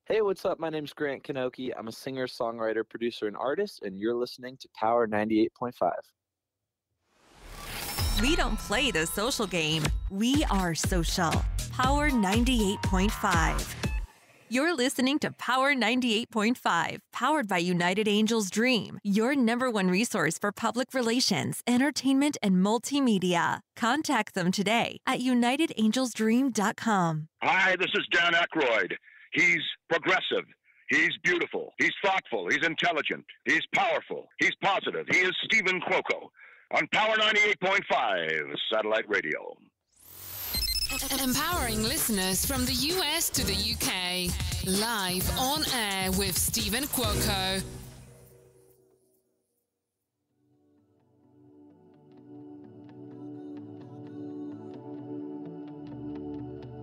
Hey, what's up? My name's Grant Kanoki. I'm a singer, songwriter, producer, and artist, and you're listening to Power 98.5. We don't play the social game. We are social. Power 98.5. You're listening to Power 98.5, powered by United Angels Dream, your number one resource for public relations, entertainment, and multimedia. Contact them today at unitedangelsdream.com. Hi, this is Dan Aykroyd. He's progressive. He's beautiful. He's thoughtful. He's intelligent. He's powerful. He's positive. He is Stephen Cuoco on Power 98.5 Satellite Radio. Empowering listeners from the US to the UK. Live on air with Stephen Cuoco.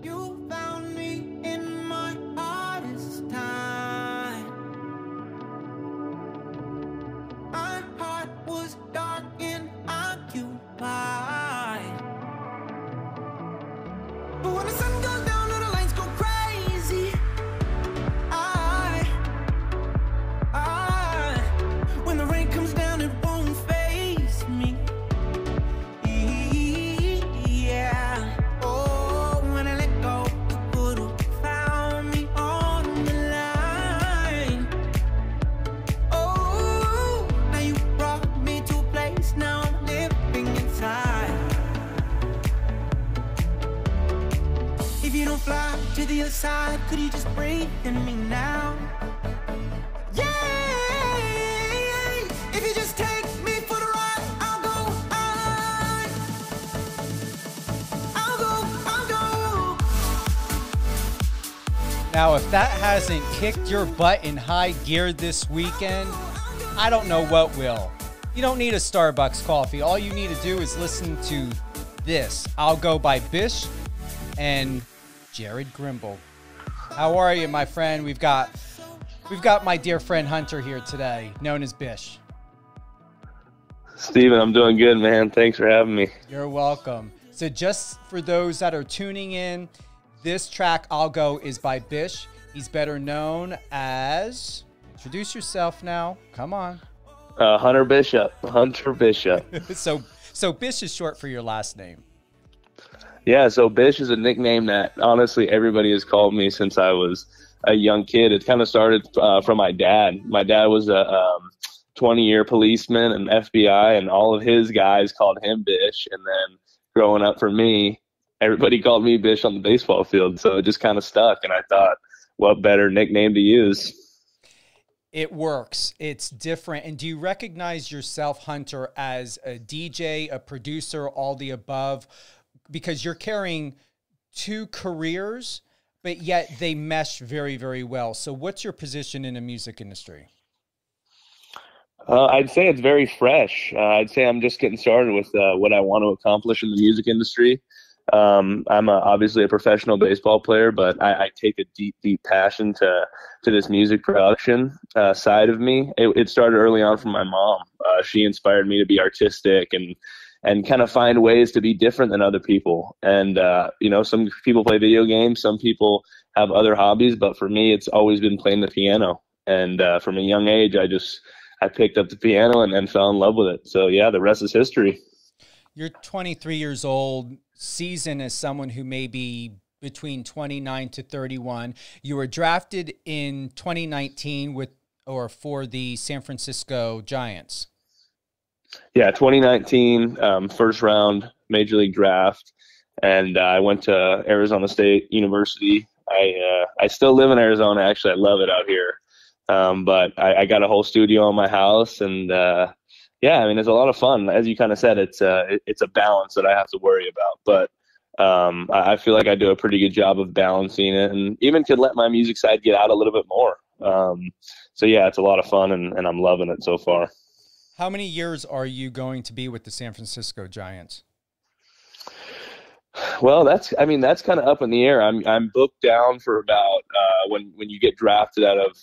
You found me in my hardest time. My heart was dark and occupied. But when the sun goes down and the lights go crazy, when the rain comes down, it won't faze me. Yeah. Oh, when I let go, you could've found me on the line. Oh, now you brought me to a place, now I'm living inside. If you don't fly to the other side, could you just breathe in me now? Yeah. If you just take me for the ride, I'll go. I'll go. Now, if that hasn't kicked your butt in high gear this weekend, I don't know what will. You don't need a Starbucks coffee. All you need to do is listen to this. I'll Go by Bish and Jared Grimble. How are you, my friend? We've got my dear friend Hunter here today, known as Bish. Steven, I'm doing good, man. Thanks for having me. You're welcome. So just for those that are tuning in, this track, I'll Go, is by Bish. He's better known as... Introduce yourself now. Come on. Hunter Bishop. Hunter Bishop. So Bish is short for your last name. Yeah, so Bish is a nickname that, honestly, everybody has called me since I was a young kid. It kind of started from my dad. My dad was a 20-year policeman and FBI, and all of his guys called him Bish. And then growing up for me, everybody called me Bish on the baseball field. So it just kind of stuck, and I thought, what better nickname to use? It works. It's different. And do you recognize yourself, Hunter, as a DJ, a producer, all the above? Because you're carrying two careers, but yet they mesh very, very well. So what's your position in the music industry? I'd say it's very fresh. I'd say I'm just getting started with what I want to accomplish in the music industry. I'm obviously a professional baseball player, but I take a deep, deep passion to this music production side of me. It started early on from my mom. She inspired me to be artistic and kind of find ways to be different than other people. And, some people play video games, some people have other hobbies, but for me, it's always been playing the piano. And from a young age, I picked up the piano and fell in love with it. So yeah, the rest is history. You're 23 years old, seasoned as someone who may be between 29 to 31. You were drafted in 2019 for the San Francisco Giants. Yeah, 2019, first round Major League draft, and I went to Arizona State University. I still live in Arizona. Actually, I love it out here, but I got a whole studio in my house, and it's a lot of fun. As you kind of said, it's a balance that I have to worry about, but I feel like I do a pretty good job of balancing it, and even could let my music side get out a little bit more. So yeah, it's a lot of fun, and I'm loving it so far. How many years are you going to be with the San Francisco Giants? Well, that's kind of up in the air. I'm booked down for about when you get drafted out of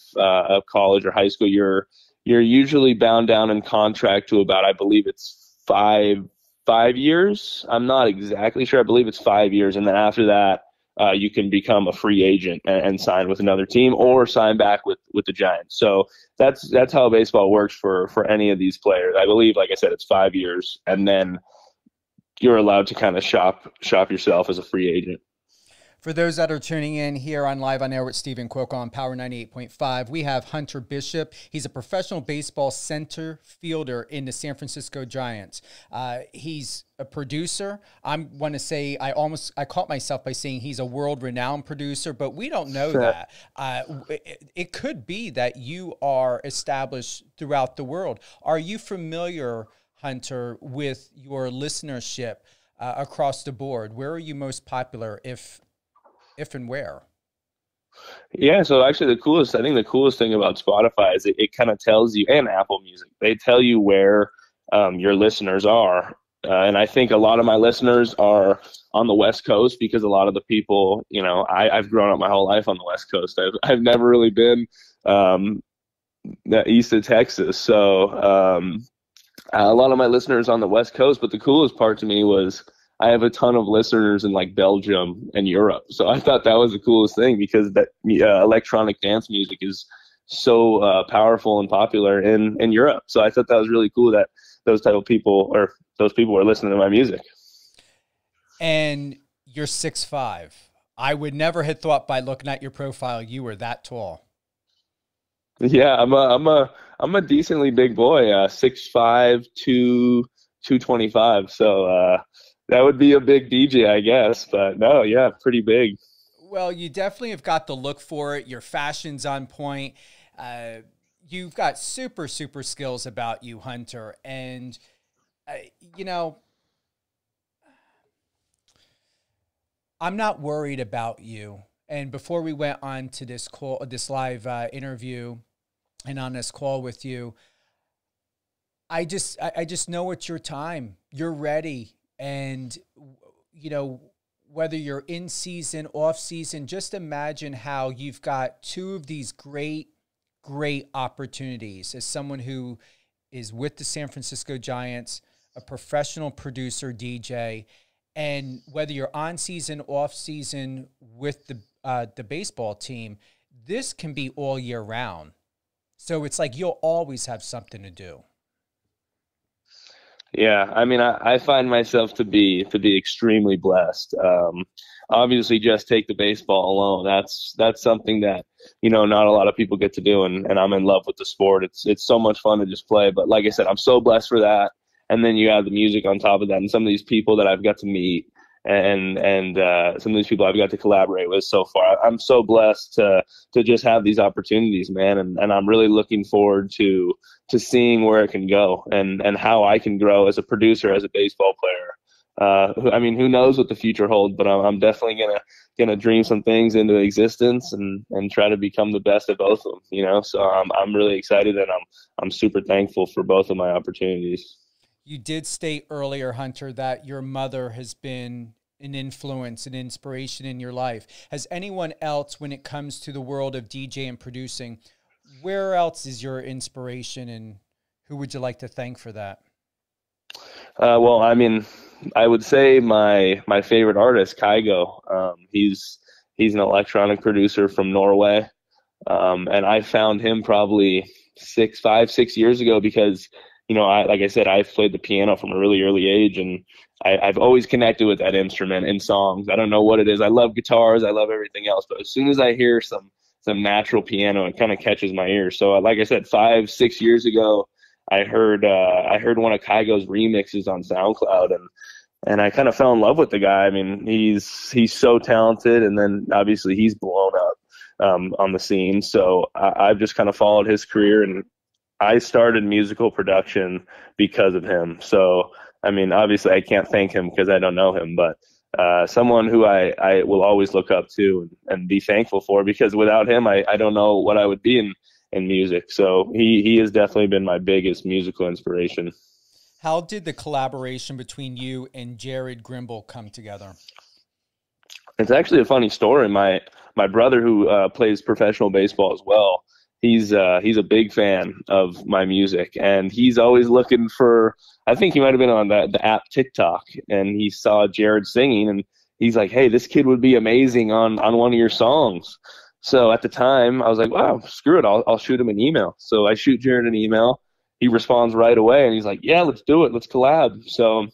college or high school, you're usually bound down in contract to about, I believe it's five years. I'm not exactly sure. I believe it's 5 years, and then after that, you can become a free agent and sign with another team or sign back with the Giants. So that's how baseball works for any of these players. I believe, like I said, it's 5 years, and then you're allowed to kind of shop yourself as a free agent. For those that are tuning in here on Live on Air with Stephen Cuoco on Power 98.5, we have Hunter Bishop. He's a professional baseball center fielder in the San Francisco Giants. He's a producer. I want to say I caught myself by saying he's a world-renowned producer, but we don't know that. It could be that you are established throughout the world. Are you familiar, Hunter, with your listenership across the board? Where are you most popular, if and where? Yeah, so actually the coolest thing about Spotify is it kind of tells you, and Apple Music, they tell you where your listeners are. And I think a lot of my listeners are on the West Coast because a lot of the people, I've grown up my whole life on the West Coast. I've never really been east of Texas. So a lot of my listeners on the West Coast, but the coolest part to me was I have a ton of listeners in like Belgium and Europe. So I thought that was the coolest thing because that electronic dance music is so powerful and popular in Europe. So I thought that was really cool that those people were listening to my music. And you're 6'5". I would never have thought by looking at your profile you were that tall. Yeah, I'm a decently big boy, 6'5", 225. So that would be a big DJ, I guess. But no, yeah, pretty big. Well, you definitely have got the look for it. Your fashion's on point. You've got super skills about you, Hunter. And, I'm not worried about you. And before we went on to this live interview and on this call with you, I just know it's your time. You're ready. And, whether you're in season, off season, just imagine how you've got two of these great opportunities as someone who is with the San Francisco Giants, a professional producer, DJ, and whether you're on season, off season with the baseball team, this can be all year round. So it's like you'll always have something to do. Yeah, I mean, I find myself to be extremely blessed. Obviously, just take the baseball alone. That's something that not a lot of people get to do, and I'm in love with the sport. It's so much fun to just play. But like I said, I'm so blessed for that. And then you add the music on top of that, and some of these people that I've got to meet, and some of these people I've got to collaborate with so far. I'm so blessed to just have these opportunities, man, and I'm really looking forward to seeing where it can go and how I can grow as a producer, as a baseball player. Who knows what the future holds, but I'm definitely gonna dream some things into existence and try to become the best at both of them. So I'm really excited, and I'm super thankful for both of my opportunities. You did state earlier, Hunter, that your mother has been an influence, an inspiration in your life. Has anyone else, when it comes to the world of DJ and producing, where else is your inspiration, and who would you like to thank for that? Well, I mean, I would say my favorite artist, Kygo. He's an electronic producer from Norway, and I found him probably 6 years ago because like I said, I've played the piano from a really early age, and I've always connected with that instrument in songs. I don't know what it is. I love guitars. I love everything else. But as soon as I hear some natural piano, it kind of catches my ear. So like I said, 5-6 years ago, I heard one of Kygo's remixes on SoundCloud, and I kind of fell in love with the guy. I mean, he's so talented, and then obviously he's blown up on the scene. So I've just kind of followed his career, and I started musical production because of him. So, I mean, obviously I can't thank him because I don't know him, but someone who I will always look up to and be thankful for, because without him, I don't know what I would be in music. So he has definitely been my biggest musical inspiration. How did the collaboration between you and Jared Grimble come together? It's actually a funny story. My brother, who plays professional baseball as well, he's a big fan of my music, and he's always looking for, I think he might have been on the app TikTok, and he saw Jared singing, and he's like, hey, this kid would be amazing on one of your songs. So at the time, I was like, wow, screw it. I'll shoot him an email. So I shoot Jared an email. He responds right away, and he's like, yeah, let's do it. Let's collab. So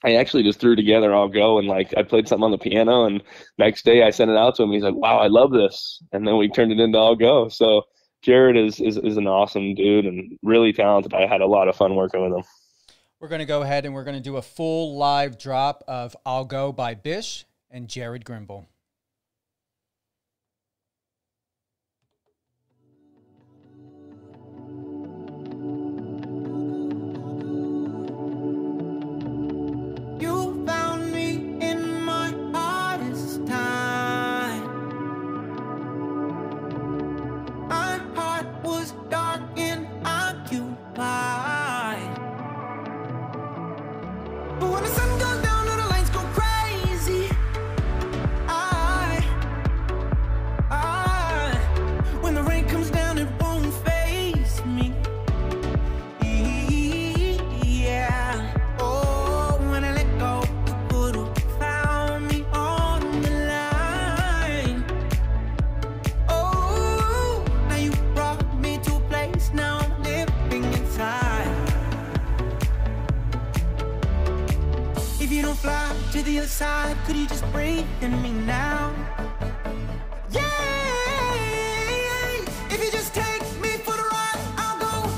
I actually just threw together I'll Go, and like I played something on the piano, and next day I sent it out to him. He's like, wow, I love this. And then we turned it into I'll Go. So Jared is an awesome dude and really talented. I had a lot of fun working with him. We're going to go ahead and we're going to do a full live drop of I'll Go by Bish and Jared Grimble. You found me in my hardest time. My heart was dark and occupied. But when the sun goes down and the lights go crazy, when the rain comes down, it won't faze me. Yeah. Oh, when I let go, you could have found me on the line. Oh, now you brought me to a place, now I'm living inside. If you don't fly to the other side, could you just breathe in me now? Yeah. If you just take me for the ride, I'll go.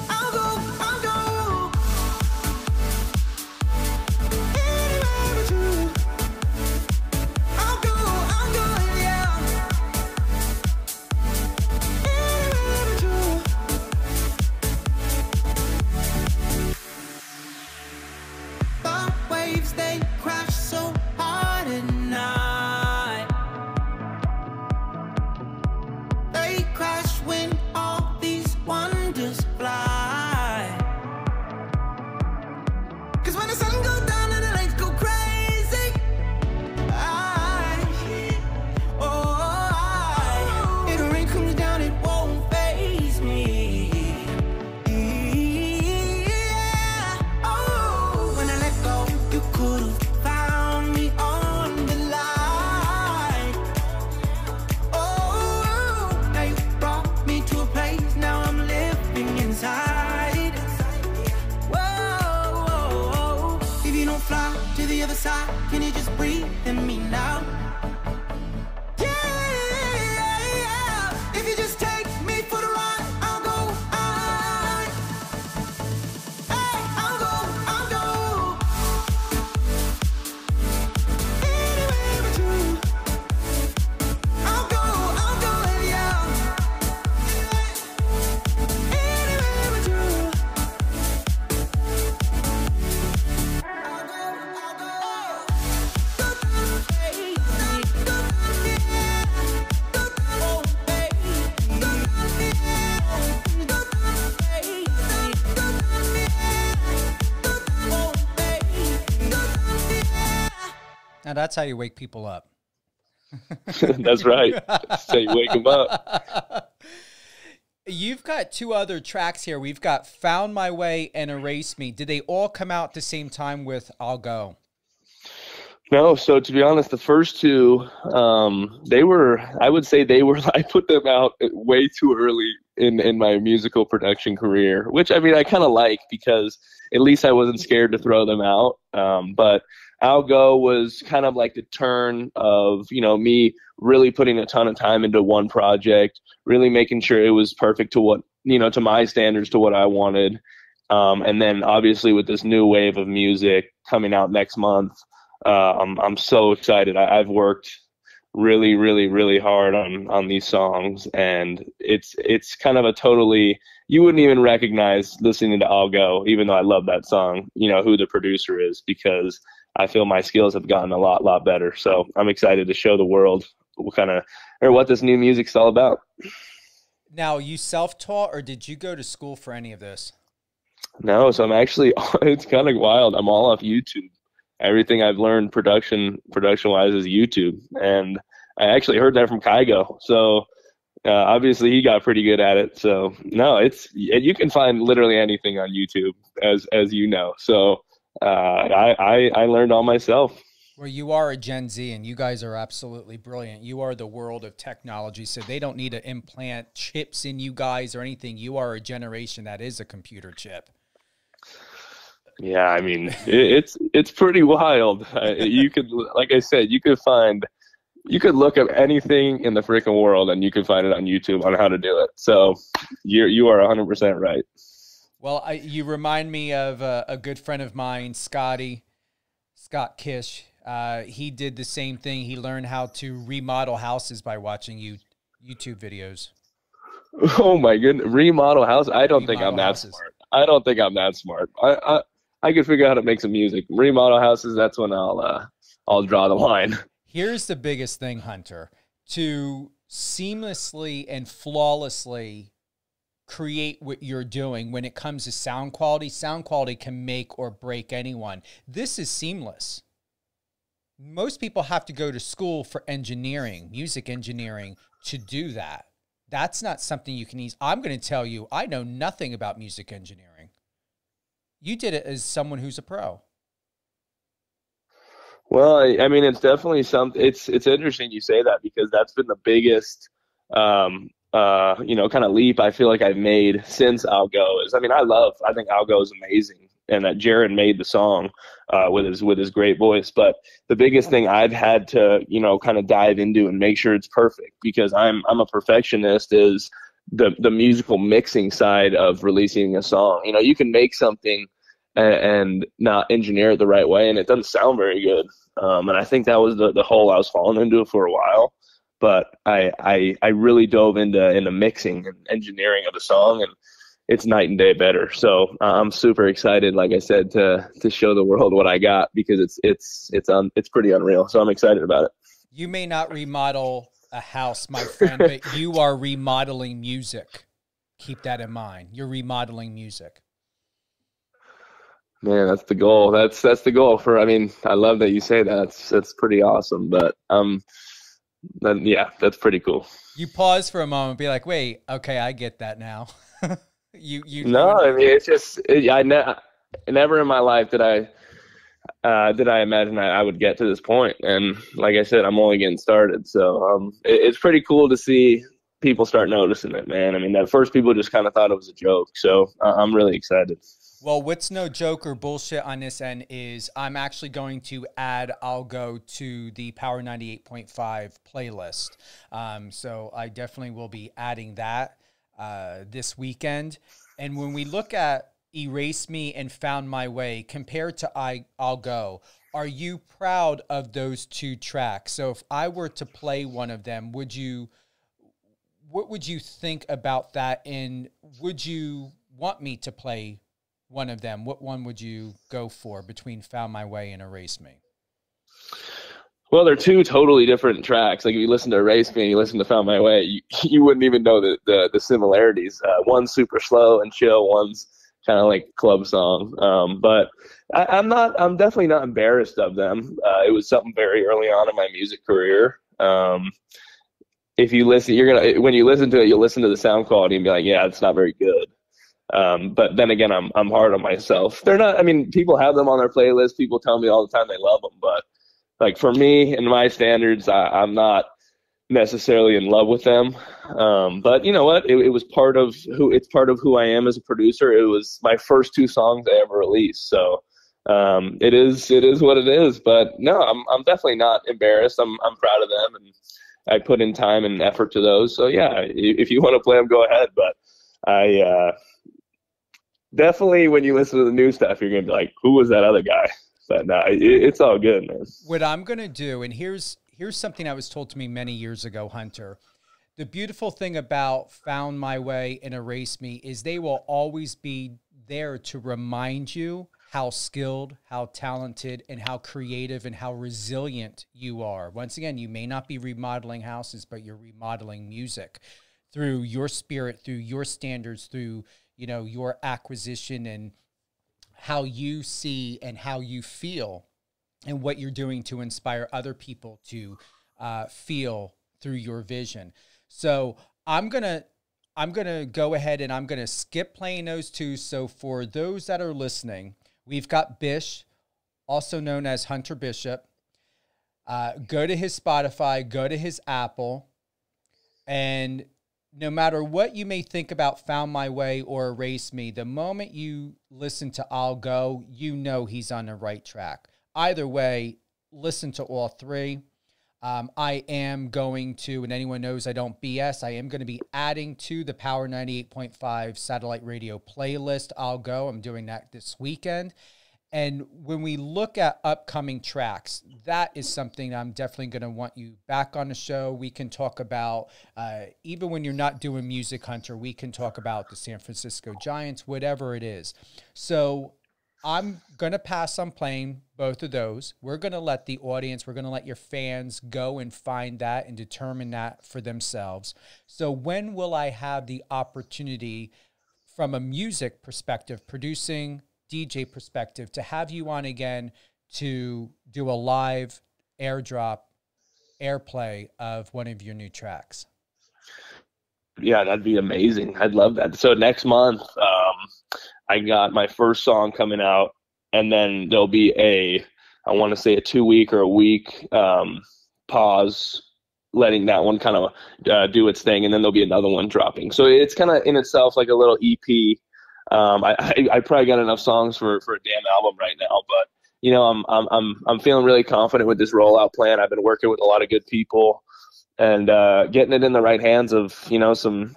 I'll go. Anywhere with you. I'll go, yeah. Anywhere with you. The waves, they crash so hard at night. They crash when all these wonders fly. 'Cause when the sun goes down and the lights go crazy, if the rain comes down, it won't faze me. Yeah. Oh, when I let go, you could have found me on the line. Oh, now you brought me to a place, now I'm living inside. Whoa, if you don't fly to the other side, can you just breathe in me now? Yeah, if you just take me for the ride, I'll go. I'll go. Anywhere with you. I'll go, yeah. Anywhere with you. I'll go. Now that's how you wake people up. That's right. That's how you wake them up. You've got two other tracks here. We've got Found My Way and Erase Me. Did they all come out at the same time with I'll Go? No, so to be honest, the first two, I would say I put them out way too early in my musical production career, which I mean, I kind of like because at least I wasn't scared to throw them out. But I'll Go was kind of like the turn of, me really putting a ton of time into one project, really making sure it was perfect to what, to my standards, to what I wanted. And then obviously with this new wave of music coming out next month, I'm so excited. I've worked really, really, really hard on these songs, and it's kind of a totally, you wouldn't even recognize listening to I'll Go, even though I love that song, who the producer is, because I feel my skills have gotten a lot better. So I'm excited to show the world what this new music's all about. Now, you self-taught, or did you go to school for any of this? No, so I'm actually, it's kind of wild. I'm all off YouTube. Everything I've learned production-wise is YouTube. And I actually heard that from Kygo. So obviously he got pretty good at it. So no, you can find literally anything on YouTube, as you know. So I learned all myself. Well, you are a Gen Z, and you guys are absolutely brilliant. You are the world of technology, so they don't need to implant chips in you guys or anything. You are a generation that is a computer chip. Yeah, I mean, it's pretty wild. You could, like I said, you could look up anything in the freaking world, and you could find it on YouTube on how to do it. So you are 100% right. Well, you remind me of a good friend of mine, Scott Kish. He did the same thing. He learned how to remodel houses by watching YouTube videos. Oh my goodness, remodel house? I don't think I'm that smart. I don't think I'm that smart. I could figure out how to make some music. Remodel houses, that's when I'll draw the line. Here's the biggest thing, Hunter. To seamlessly and flawlessly create what you're doing when it comes to sound quality can make or break anyone. This is seamless. Most people have to go to school for engineering, music engineering, to do that. That's not something you can ease. I'm going to tell you, I know nothing about music engineering. You did it as someone who's a pro. Well, I mean, it's definitely something. It's interesting you say that, because that's been the biggest, kind of leap I feel like I've made since Algo. I think Algo is amazing, and that Jaron made the song with his great voice. But the biggest thing I've had to, kind of dive into and make sure it's perfect, because I'm a perfectionist, is the musical mixing side of releasing a song. You can make something and not engineer it the right way, and it doesn't sound very good. And I think that was the hole I was falling into for a while. But I really dove into mixing and engineering of the song, and it's night and day better. So I'm super excited, like I said, to show the world what I got, because it's pretty unreal. So I'm excited about it. You may not remodel a house, my friend, but you are remodeling music. Keep that in mind. You're remodeling music. Man, that's the goal. That's the goal I love that you say that. That's pretty awesome. But that's pretty cool. You pause for a moment, be like, wait, okay, I get that now. No, I mean, it's just, never in my life did I imagine I would get to this point. And like I said, I'm only getting started. So it's pretty cool to see people start noticing it, man. I mean, at first people just kind of thought it was a joke. So I'm really excited. Well, what's no joke or bullshit on this end is I'm actually going to add Algo to the Power 98.5 playlist. So I definitely will be adding that this weekend. And when we look at Erase Me and Found My Way compared to Algo, are you proud of those two tracks? So if I were to play one of them, what would you think about that? And would you want me to play one of them? What one would you go for between Found My Way and Erase Me? Well, they're two totally different tracks. Like if you listen to Erase Me and you listen to Found My Way, you wouldn't even know the similarities. One's super slow and chill. One's kind of like club song. But I'm definitely not embarrassed of them. It was something very early on in my music career. If you listen, when you listen to it, you'll listen to the sound quality and be like, yeah, it's not very good. But then again, I'm hard on myself. They're not, people have them on their playlist. People tell me all the time they love them, but like for me and my standards, I'm not necessarily in love with them. But you know what? It was part of who I am as a producer. It was my first two songs I ever released. So, it is what it is, but no, I'm definitely not embarrassed. I'm proud of them, and I put in time and effort to those. So yeah, if you want to play them, go ahead. But definitely when you listen to the new stuff, you're going to be like, who was that other guy? But no, it's all good, man. What I'm going to do, and here's something that was told to me many years ago, Hunter. The beautiful thing about Found My Way and Erase Me is they will always be there to remind you how skilled, how talented, and how creative and how resilient you are. Once again, you may not be remodeling houses, but you're remodeling music through your spirit, through your standards, through your acquisition and how you see and how you feel and what you're doing to inspire other people to feel through your vision. So I'm gonna go ahead and I'm gonna skip playing those two. So for those that are listening, we've got Bish also known as Hunter Bishop. Go to his Spotify, go to his Apple, and no matter what you may think about Found My Way or Erase Me, the moment you listen to I'll Go, you know he's on the right track. Either way, listen to all three. I am going to, and anyone knows I don't BS, I am going to be adding to the Power 98.5 satellite radio playlist I'll Go. I'm doing that this weekend. And when we look at upcoming tracks, that is something I'm definitely going to want you back on the show. We can talk about, even when you're not doing Music Hunter, we can talk about the San Francisco Giants, whatever it is. So I'm going to pass on playing both of those. We're going to let the audience, we're going to let your fans go and find that and determine that for themselves. So when will I have the opportunity from a music perspective, producing, DJ perspective, to have you on again to do a live airdrop, airplay of one of your new tracks? Yeah, that'd be amazing. I'd love that. So next month, I got my first song coming out, and then there'll be I want to say a 2-week or a week pause, letting that one kind of do its thing, and then there'll be another one dropping. So it's kind of in itself like a little EP. I probably got enough songs for a damn album right now, but you know, I'm feeling really confident with this rollout plan. I've been working with a lot of good people, and getting it in the right hands of, you know, some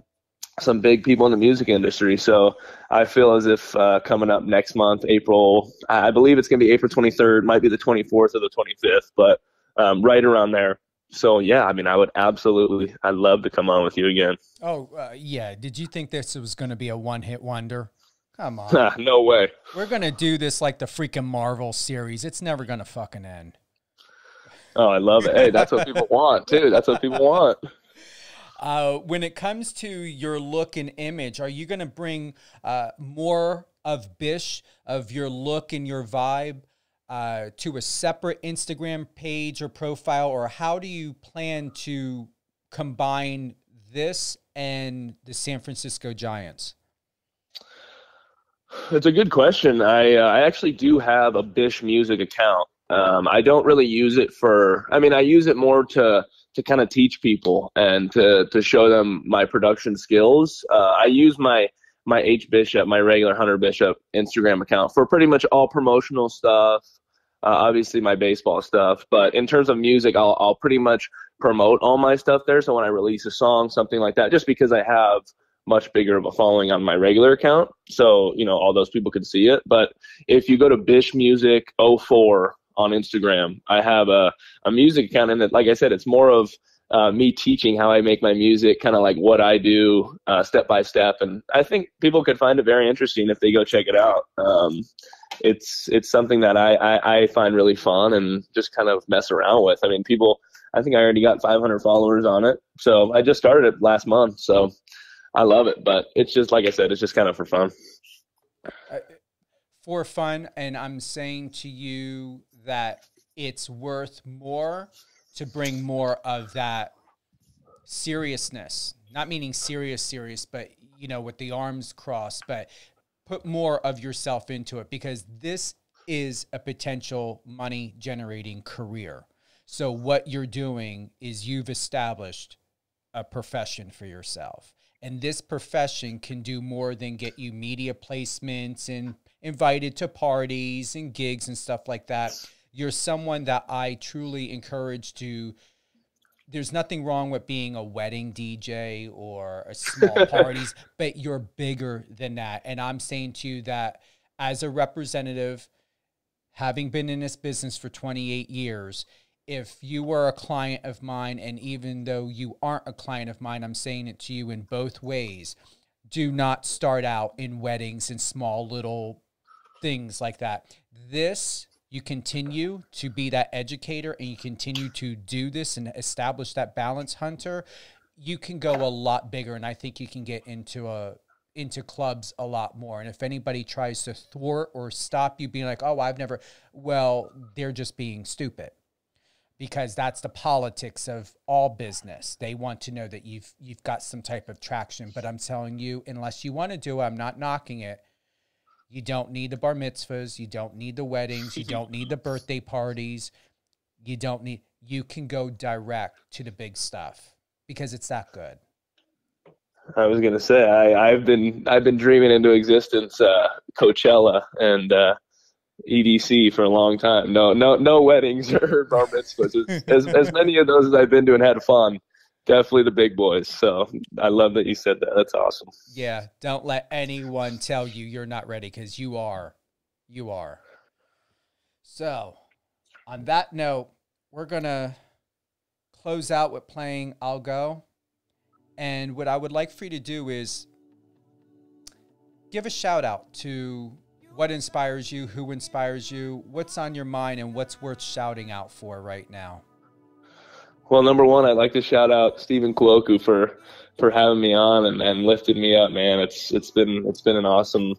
big people in the music industry. So I feel as if coming up next month, April, I believe it's going to be April 23rd, might be the 24th or the 25th, but right around there. So, yeah, I mean, I'd love to come on with you again. Oh, yeah. Did you think this was going to be a one-hit wonder? Come on. No way. We're going to do this like the freaking Marvel series. It's never going to fucking end. Oh, I love it. Hey, that's what people want, too. That's what people want. When it comes to your look and image, are you going to bring more of Bish, of your look and your vibe, to a separate Instagram page or profile, or how do you plan to combine this and the San Francisco Giants? It's a good question. I actually do have a Bish Music account. I don't really use it I use it more to kind of teach people and to show them my production skills. I use my H Bishop, my regular Hunter Bishop Instagram account for pretty much all promotional stuff. Obviously my baseball stuff, but in terms of music, I'll pretty much promote all my stuff there. So when I release a song, something like that, just because I have much bigger of a following on my regular account, so you know all those people can see it. But if you go to Bish Music 04 on Instagram, I have a music account, and like I said, it's more of me teaching how I make my music, kind of like what I do step by step, and I think people could find it very interesting if they go check it out. It's something that I find really fun and just kind of mess around with. I mean, I think I already got 500 followers on it, so I just started it last month, so I love it. But it's just, like I said, it's just kind of for fun. For fun, and I'm saying to you that it's worth more to bring more of that seriousness, not meaning serious, but, you know, with the arms crossed, but put more of yourself into it, because this is a potential money generating career. So what you're doing is you've established a profession for yourself, and this profession can do more than get you media placements and invited to parties and gigs and stuff like that. You're someone that I truly encourage to. There's nothing wrong with being a wedding DJ or a small parties, but you're bigger than that. And I'm saying to you that as a representative, having been in this business for 28 years, if you were a client of mine, and even though you aren't a client of mine, I'm saying it to you in both ways, do not start out in weddings and small little things like that. You continue to be that educator, and you continue to do this and establish that balance, Hunter, you can go a lot bigger. And I think you can get into clubs a lot more. And if anybody tries to thwart or stop you being like, oh, well, they're just being stupid, because that's the politics of all business. They want to know that you've got some type of traction. But I'm telling you, unless you want to do it, I'm not knocking it, You don't need the bar mitzvahs. You don't need the weddings. You don't need the birthday parties. You can go direct to the big stuff because it's that good. I was gonna say I've been dreaming into existence Coachella and EDC for a long time. No weddings or bar mitzvahs. As many of those as I've been to and had fun. Definitely the big boys. So I love that you said that. That's awesome. Yeah, don't let anyone tell you you're not ready because you are. You are. So on that note, we're going to close out with playing I'll Go. And what I would like for you to do is give a shout out to what inspires you, who inspires you, what's on your mind, and what's worth shouting out for right now. Well, number one, I'd like to shout out Stephen Kwoku for having me on and lifting me up, man. It's been an awesome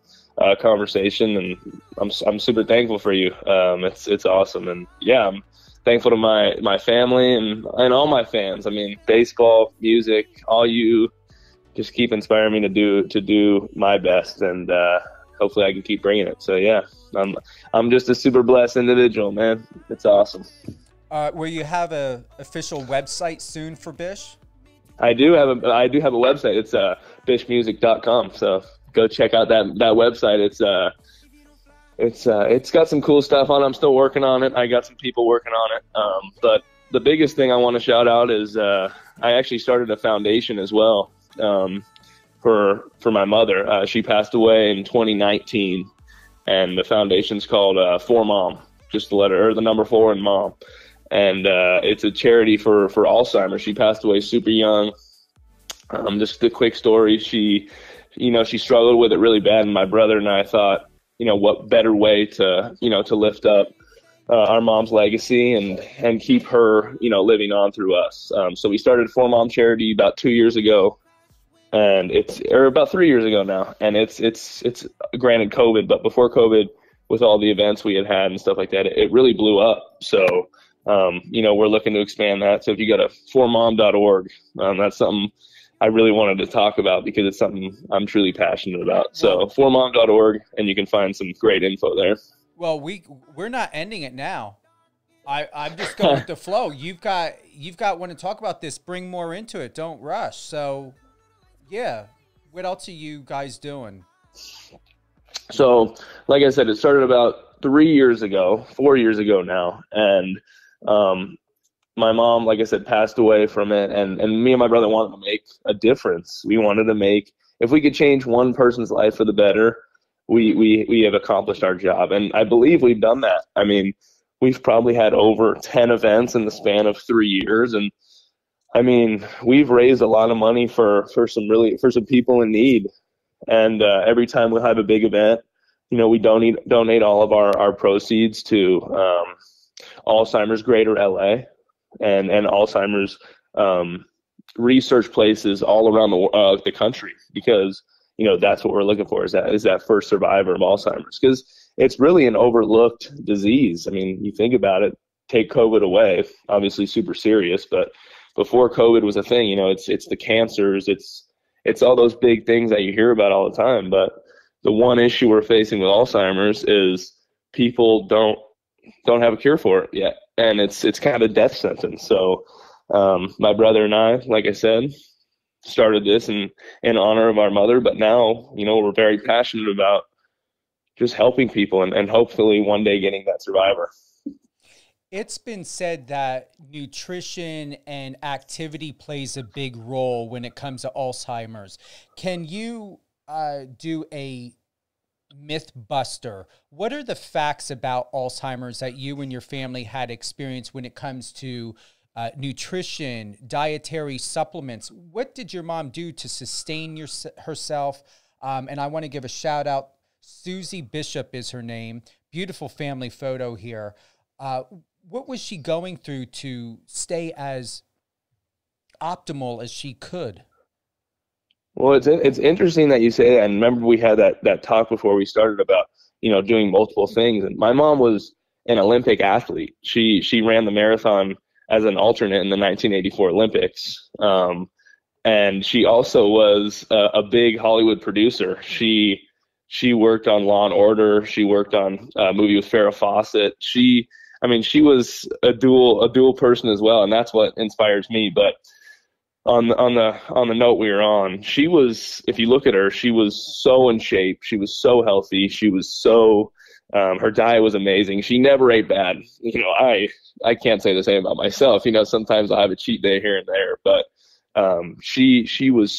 conversation, and I'm super thankful for you. It's awesome, and yeah, I'm thankful to my family and all my fans. I mean, baseball, music, all you just keep inspiring me to do my best, and hopefully I can keep bringing it. So yeah, I'm just a super blessed individual, man. It's awesome. Will you have a official website soon for Bish? I do have a website. It's bishmusic.com. So go check out that website. It's got some cool stuff on it. I'm still working on it. I got some people working on it. But the biggest thing I want to shout out is I actually started a foundation as well for my mother. She passed away in 2019, and the foundation's called For Mom. Just the letter or the number 4 and Mom. And it's a charity for Alzheimer's. She passed away super young. Just a quick story. She struggled with it really bad, and my brother and I thought, what better way to lift up our mom's legacy and keep her, living on through us. So we started For Mom Charity about 2 years ago, and about 3 years ago now. And it's granted COVID, but before COVID, with all the events we had and stuff like that, it really blew up. So, we're looking to expand that. So if you go to formom.org, that's something I really wanted to talk about because it's something I'm truly passionate about. So formom.org, and you can find some great info there. Well, we're not ending it now. I'm just going with the flow. You've got want to talk about this, bring more into it. Don't rush. So yeah. What else are you guys doing? So, like I said, it started about 4 years ago now. And my mom, like I said, passed away from it. And me and my brother wanted to make a difference. We wanted to if we could change one person's life for the better, we have accomplished our job. And I believe we've done that. I mean, we've probably had over 10 events in the span of 3 years. And I mean, we've raised a lot of money for some people in need. And every time we'll have a big event, we donate all of our proceeds to Alzheimer's Greater LA and Alzheimer's research places all around the country, because that's what we're looking for is that first survivor of Alzheimer's, because it's really an overlooked disease. I mean, you think about it, take COVID away, obviously super serious, but before COVID was a thing, it's the cancers, it's all those big things that you hear about all the time. But the one issue we're facing with Alzheimer's is people don't have a cure for it yet. And it's kind of a death sentence. So my brother and I, like I said, started this in honor of our mother. But now, we're very passionate about just helping people and hopefully one day getting that survivor. It's been said that nutrition and activity plays a big role when it comes to Alzheimer's. Can you do a myth buster? What are the facts about Alzheimer's that you and your family had experienced when it comes to nutrition, dietary supplements? What did your mom do to sustain herself? And I want to give a shout out. Susie Bishop is her name. Beautiful family photo here. What was she going through to stay as optimal as she could? Well, it's interesting that you say that. And remember, we had that talk before we started about, doing multiple things. And my mom was an Olympic athlete. She ran the marathon as an alternate in the 1984 Olympics. And she also was a big Hollywood producer. She She worked on Law and Order. She worked on a movie with Farrah Fawcett. She was a dual person as well, and that's what inspires me. But on the note we were on, she was, if you look at her, she was so in shape. She was so healthy. She was so her diet was amazing. She never ate bad. I can't say the same about myself. Sometimes I have a cheat day here and there, but she was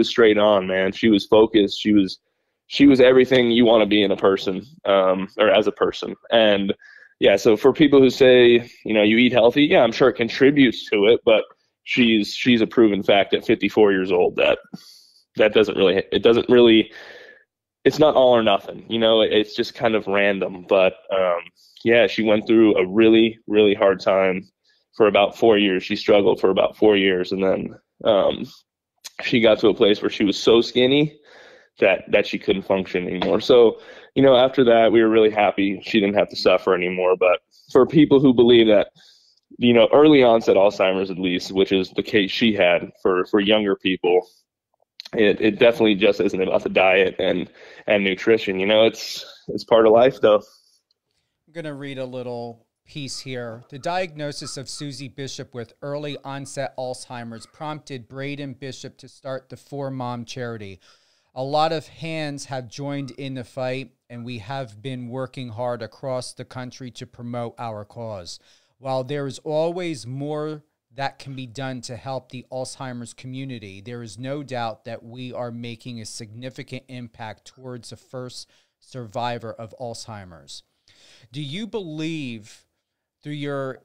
straight on, man. She was focused. She was everything you want to be in a person, or as a person. And yeah, so for people who say, you eat healthy, yeah, I'm sure it contributes to it, but she's a proven fact at 54 years old that doesn't really, it's not all or nothing, it's just kind of random. But yeah, she went through a really, really hard time for about 4 years. She struggled for about 4 years. And then she got to a place where she was so skinny that she couldn't function anymore. So, after that, we were really happy she didn't have to suffer anymore. But for people who believe that, early onset Alzheimer's, at least, which is the case she had for younger people, it definitely just isn't about the diet and nutrition. It's part of life, though. I'm going to read a little piece here. The diagnosis of Susie Bishop with early onset Alzheimer's prompted Braden Bishop to start the 4Mom charity. A lot of hands have joined in the fight, and we have been working hard across the country to promote our cause. While there is always more that can be done to help the Alzheimer's community, there is no doubt that we are making a significant impact towards the first survivor of Alzheimer's. Do you believe through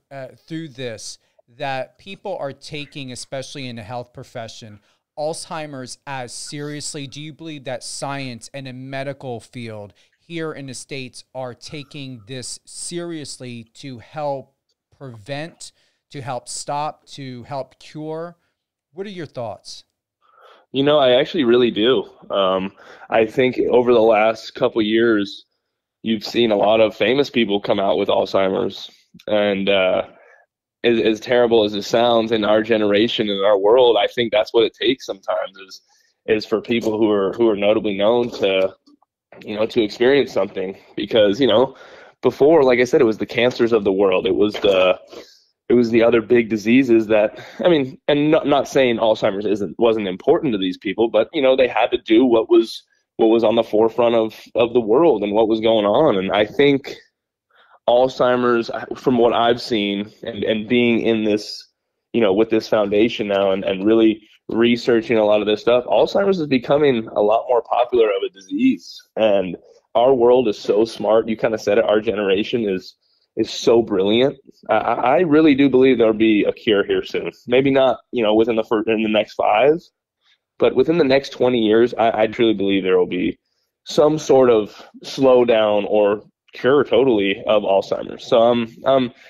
this that people are taking, especially in the health profession, Alzheimer's as seriously? Do you believe that science and a medical field here in the States are taking this seriously to help prevent, to help stop, to help cure? What are your thoughts? I actually really do. I think over the last couple years, you've seen a lot of famous people come out with Alzheimer's. And as terrible as it sounds, in our generation, in our world, I think that's what it takes sometimes is for people who are notably known to, to experience something. Because, before, like I said, it was the cancers of the world. It was the other big diseases that, and not saying Alzheimer's wasn't important to these people, but, they had to do what was on the forefront of the world and what was going on. And I think Alzheimer's, from what I've seen and being in this, with this foundation now and really researching a lot of this stuff, Alzheimer's is becoming a lot more popular of a disease. And our world is so smart. You kind of said it. Our generation is so brilliant. I really do believe there'll be a cure here soon. Maybe not, in the next 5, but within the next 20 years, I truly believe there will be some sort of slowdown or cure totally of Alzheimer's. So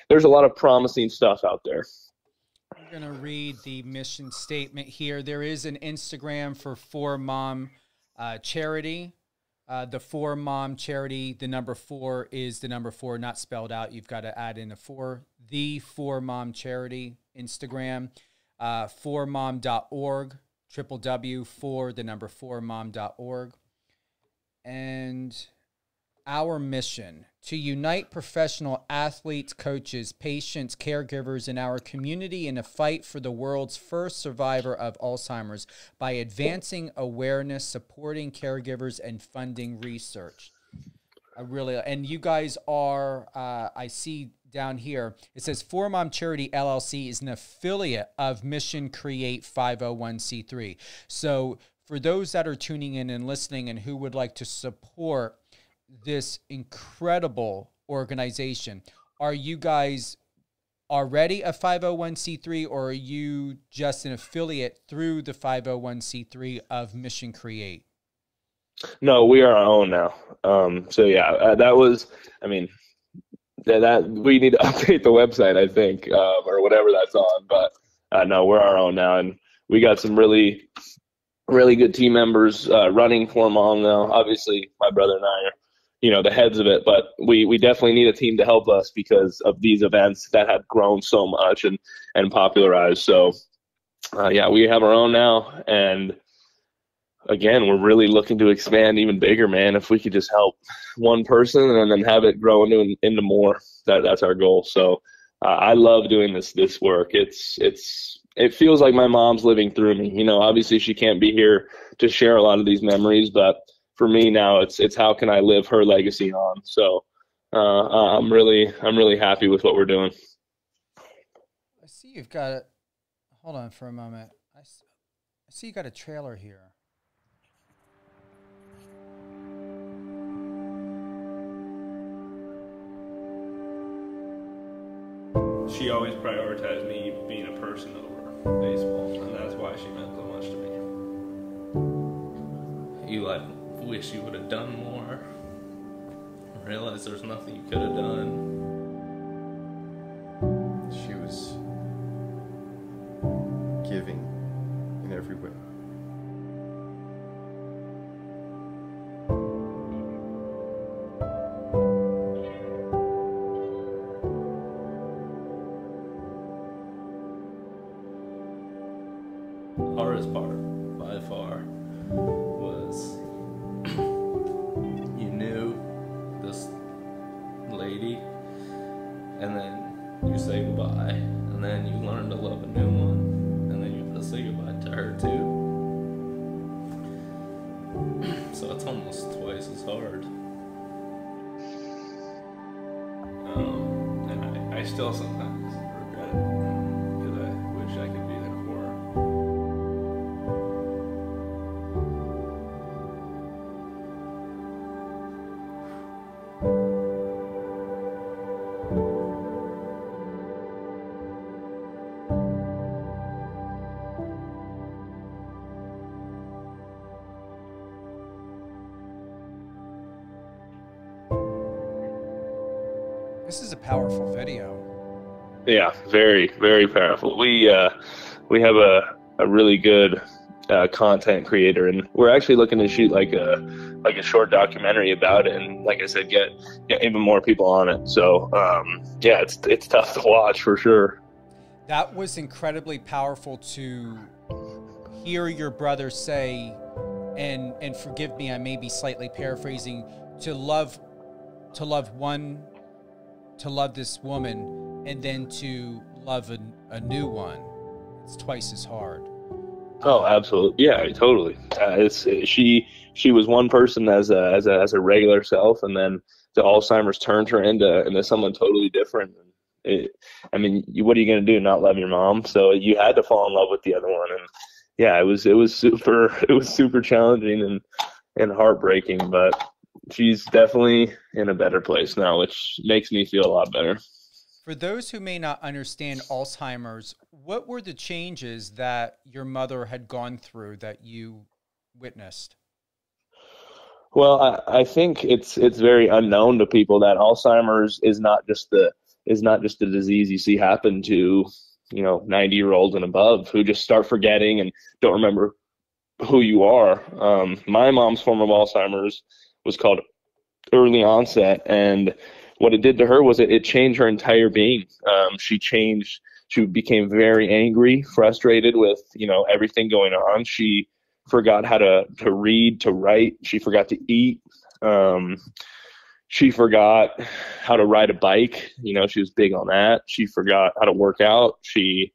there's a lot of promising stuff out there. I'm going to read the mission statement here. There is an Instagram for 4Mom charity. The 4Mom charity, the number 4 is the number 4, not spelled out. You've got to add in a 4. The 4Mom charity Instagram, 4mom.org, www.4, the number 4mom.org. And our mission: to unite professional athletes, coaches, patients, caregivers in our community in a fight for the world's first survivor of Alzheimer's by advancing awareness, supporting caregivers, and funding research. And you guys are, I see down here, it says 4Mom Charity LLC is an affiliate of Mission Create 501c3. So for those that are tuning in and listening and who would like to support this incredible organization, are you guys already a 501c3, or are you just an affiliate through the 501c3 of Mission Create? No, we are our own now. So yeah, that was, that we need to update the website, I think, or whatever that's on. But no, we're our own now, and we got some really, really good team members running 4Mom now. Obviously, my brother and I are, the heads of it, but we definitely need a team to help us because of these events that have grown so much and popularized. So yeah, we have our own now, and again, we're really looking to expand even bigger, man. If we could just help one person and then have it grow into more, that's our goal. So I love doing this work. It feels like my mom's living through me. You know, obviously she can't be here to share a lot of these memories, but for me now, it's how can I live her legacy on. So I'm really happy with what we're doing. I see you've got it. Hold on for a moment. I see you got a trailer here. She always prioritized me being a person over baseball, and that's why she meant so much to me. You wish you would have done more. Realize there's nothing you could have done. She was giving in every way. Hardest part, by far, was you knew this lady, and then you say goodbye, and then you learn to love a new one, and then you have to say goodbye to her too. So it's almost twice as hard. And I still sometimes regret it, because I wish I could be there for her. This is a powerful video. Yeah, very, very powerful. We have a really good content creator, and we're actually looking to shoot like a short documentary about it, and like I said, get even more people on it. So yeah, it's tough to watch for sure. That was incredibly powerful to hear your brother say, and forgive me, I may be slightly paraphrasing, to love this woman, and then to love a new one. It's twice as hard. Oh, absolutely. Yeah, totally. She was one person as a regular self, and then the Alzheimer's turned her into someone totally different. What are you going to do? Not love your mom? So you had to fall in love with the other one, and yeah, it was super challenging and heartbreaking, but she's definitely in a better place now, which makes me feel a lot better. For those who may not understand Alzheimer's, what were the changes that your mother had gone through that you witnessed? Well, I think it's very unknown to people that Alzheimer's is not just the disease you see happen to 90-year-olds and above who just start forgetting and don't remember who you are. My mom's form of Alzheimer's was called early onset, and what it did to her was it changed her entire being. She became very angry, frustrated with everything going on. She forgot how to read, to write. She forgot to eat. She forgot how to ride a bike. She was big on that. She forgot how to work out. She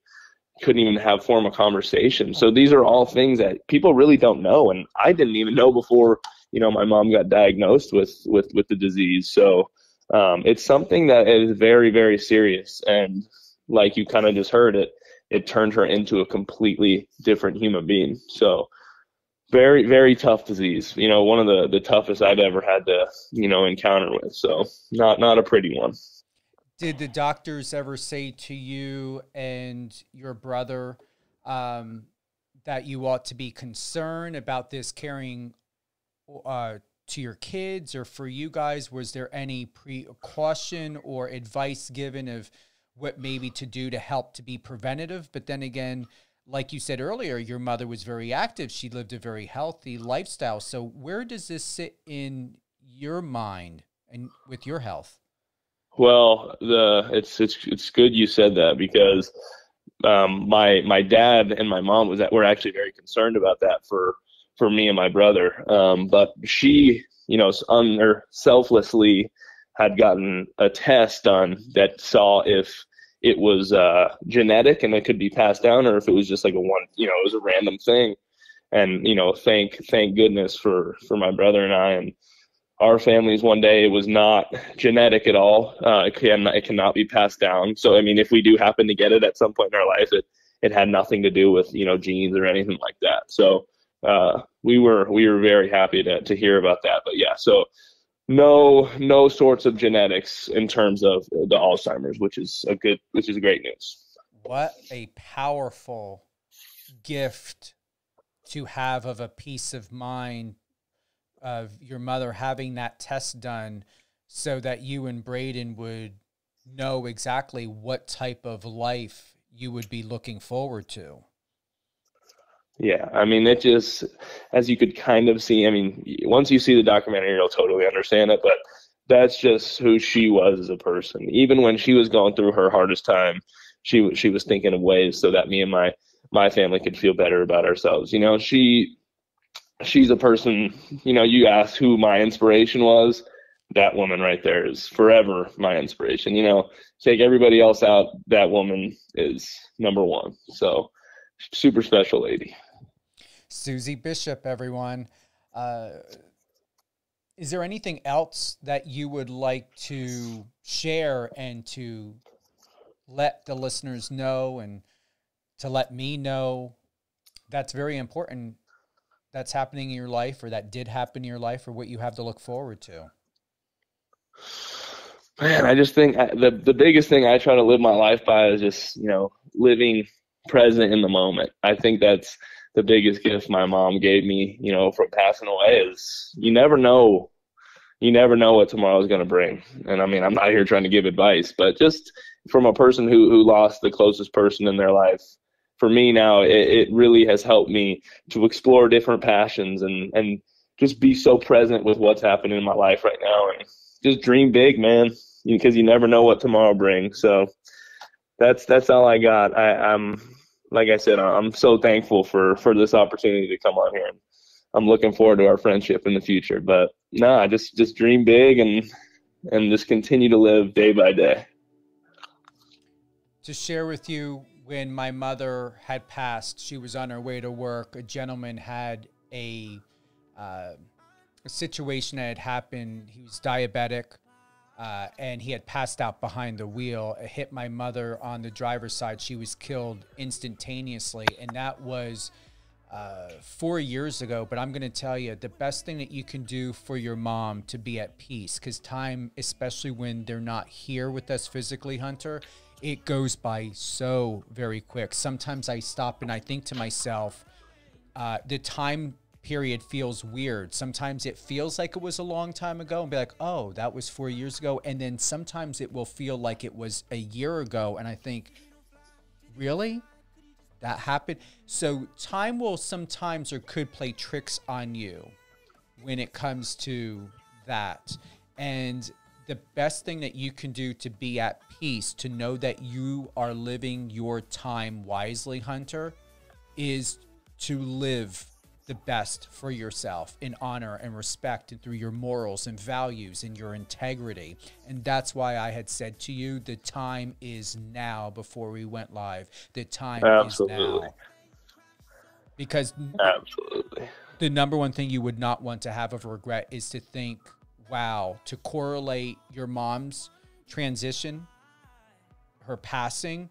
couldn't even form a conversation. So these are all things that people really don't know, and I didn't even know before my mom got diagnosed with the disease. So it's something that is very, very serious, and like you kind of just heard, it turned her into a completely different human being. So very, very tough disease. One of the toughest I've ever had to encounter with. So not a pretty one. Did the doctors ever say to you and your brother that you ought to be concerned about this carrying to your kids, or for you guys? Was there any precaution or advice given of what maybe to do to help to be preventative? But then again, like you said earlier, your mother was very active. She lived a very healthy lifestyle. So where does this sit in your mind and with your health? Well, it's good you said that, because my dad and my mom were actually very concerned about that for for me and my brother. But she, or selflessly had gotten a test done that saw if it was genetic and it could be passed down, or if it was just like it was a random thing. And, thank goodness for my brother and I and our families one day, it was not genetic at all. It cannot be passed down. So, I mean, if we do happen to get it at some point in our life, it had nothing to do with, genes or anything like that. So we were very happy to hear about that. But yeah, so no sorts of genetics in terms of the Alzheimer's, which is great news. What a powerful gift to have of a peace of mind of your mother having that test done so that you and Braden would know exactly what type of life you would be looking forward to. Yeah, I mean, it just, as you could kind of see, I mean, once you see the documentary, you'll totally understand it, but that's just who she was as a person. Even when she was going through her hardest time, she was thinking of ways so that me and my family could feel better about ourselves. She's a person, you asked who my inspiration was. That woman right there is forever my inspiration. Take everybody else out, that woman is number one. So super special lady. Susie Bishop, everyone. Is there anything else that you would like to share and to let the listeners know and to let me know that's very important, that's happening in your life, or that did happen in your life, or what you have to look forward to? Man, I just think the biggest thing I try to live my life by is just, living present in the moment. I think that's the biggest gift my mom gave me, from passing away, is you never know what tomorrow is going to bring. And I mean, I'm not here trying to give advice, but just from a person who lost the closest person in their life, for me now, it really has helped me to explore different passions and just be so present with what's happening in my life right now, and just dream big, man, because you never know what tomorrow brings. So that's all I got. I'm like I said, I'm so thankful for this opportunity to come on here. I'm looking forward to our friendship in the future. But no, I just dream big and just continue to live day by day. To share with you, when my mother had passed, she was on her way to work. A gentleman had a situation that had happened. He was diabetic, and he had passed out behind the wheel. It hit my mother on the driver's side. She was killed instantaneously, and that was 4 years ago. But I'm going to tell you, the best thing that you can do for your mom to be at peace, because time, especially when they're not here with us physically, Hunter, it goes by so very quick. Sometimes I stop and I think to myself, the time period feels weird. Sometimes it feels like it was a long time ago and be like, oh, that was 4 years ago. And then sometimes it will feel like it was a year ago. And I think, really? That happened? So time will sometimes or could play tricks on you when it comes to that. And the best thing that you can do to be at peace, to know that you are living your time wisely, Hunter, is to live the best for yourself in honor and respect, and through your morals and values and your integrity. And that's why I had said to you, the time is now before we went live. The time is now. Because the number one thing you would not want to have of regret is to think, wow, to correlate your mom's transition, her passing,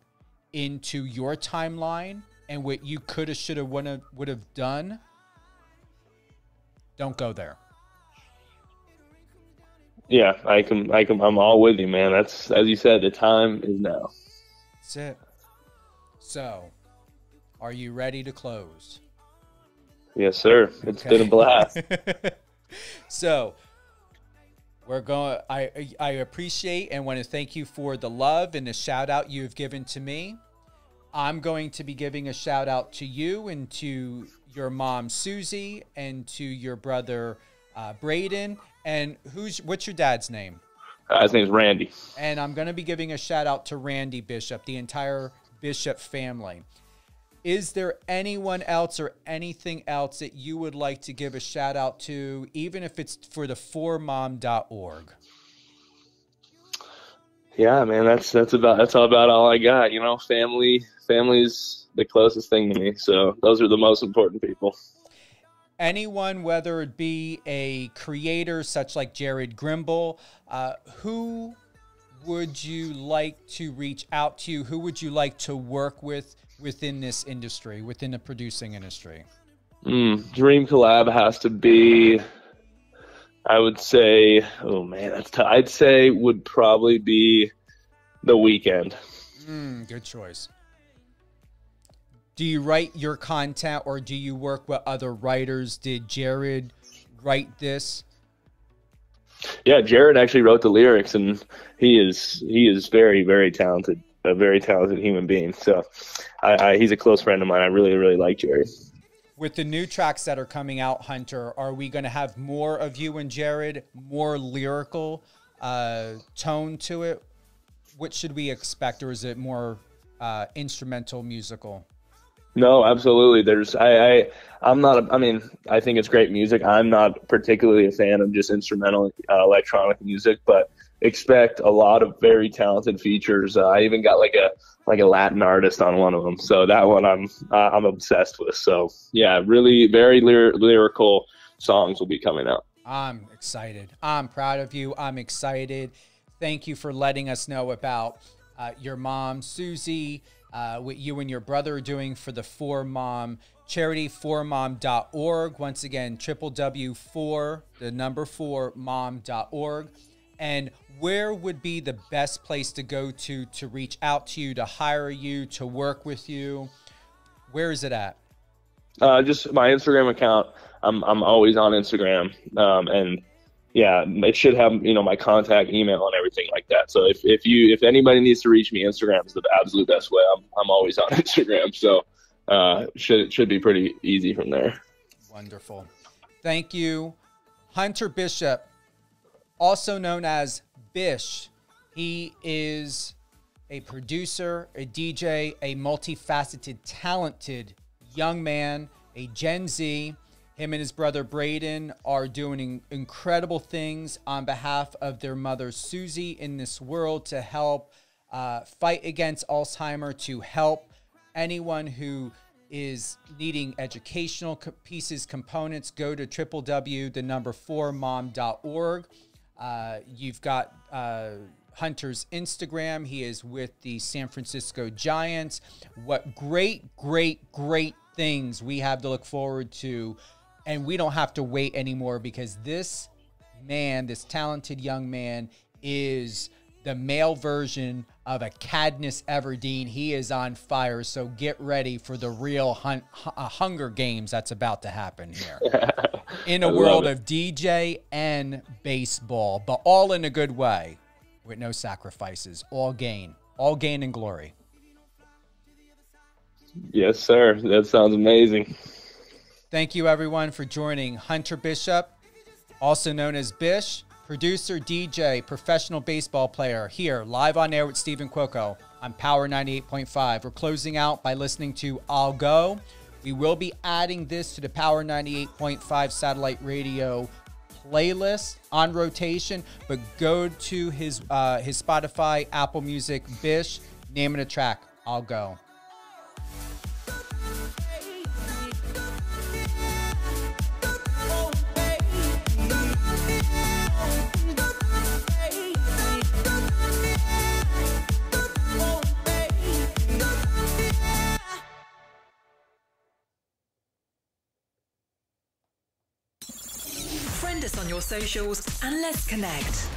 into your timeline and what you coulda, shoulda, would have done. Don't go there. Yeah, I'm all with you, man. That's, as you said, the time is now. That's it. So, are you ready to close? Yes, sir. It's been a blast. So, we're going. I appreciate and want to thank you for the love and the shout out you've given to me. I'm going to be giving a shout out to you and to your mom Susie and to your brother Braden. And what's your dad's name? His name's Randy. And I'm going to be giving a shout out to Randy Bishop, the entire Bishop family. Is there anyone else or anything else that you would like to give a shout out to, even if it's for the 4mom.org? Yeah, man, that's about all I got. You know, family's the closest thing to me. So those are the most important people. Anyone, whether it be a creator such like Jared Grimble, who would you like to reach out to? Who would you like to work with within this industry, within the producing industry? Dream collab has to be, I would say, oh man, that's tough. I'd say would probably be The Weeknd. Good choice. Do you write your content or do you work with other writers? Did Jared write this? Yeah, Jared actually wrote the lyrics, and he is very, very talented, a very talented human being. So he's a close friend of mine. I really, really like Jared. With the new tracks that are coming out, Hunter, are we going to have more of you and Jared, more lyrical tone to it? What should we expect, or is it more instrumental, musical? No, absolutely. I'm not, I mean, I think it's great music. I'm not particularly a fan of just instrumental electronic music, but expect a lot of very talented features. I even got like a Latin artist on one of them. So that one I'm obsessed with. So yeah, really very lyrical songs will be coming out. I'm excited. I'm proud of you. I'm excited. Thank you for letting us know about your mom, Susie, what you and your brother are doing for the 4Mom charity, 4mom.org. Once again, www.4mom.org. And where would be the best place to go to reach out to you, to hire you, to work with you? Where is it at? Just my Instagram account. I'm always on Instagram. And yeah, it should have, my contact email and everything like that. So if anybody needs to reach me, Instagram is the absolute best way. I'm always on Instagram. So should be pretty easy from there. Wonderful. Thank you. Hunter Bishop, also known as Bish. He is a producer, a DJ, a multifaceted, talented young man, a Gen Z. Him and his brother Braden are doing incredible things on behalf of their mother Susie in this world to help fight against Alzheimer's, to help anyone who is needing educational pieces, components. Go to www.4mom.org. You've got Hunter's Instagram. He is with the San Francisco Giants. What great things we have to look forward to. And we don't have to wait anymore, because this man, this talented young man, is the male version of a Katniss Everdeen. He is on fire. So get ready for the real Hunger Games that's about to happen here. In a world of DJ and baseball, but all in a good way, with no sacrifices. All gain and glory. Yes, sir. That sounds amazing. Thank you, everyone, for joining Hunter Bishop, also known as Bish, producer, DJ, professional baseball player, here live on air with Stephen Cuoco on Power 98.5. We're closing out by listening to I'll Go. We will be adding this to the Power 98.5 satellite radio playlist on rotation, but go to his Spotify, Apple Music, Bish, name of the track, I'll Go. Friend us on your socials and let's connect.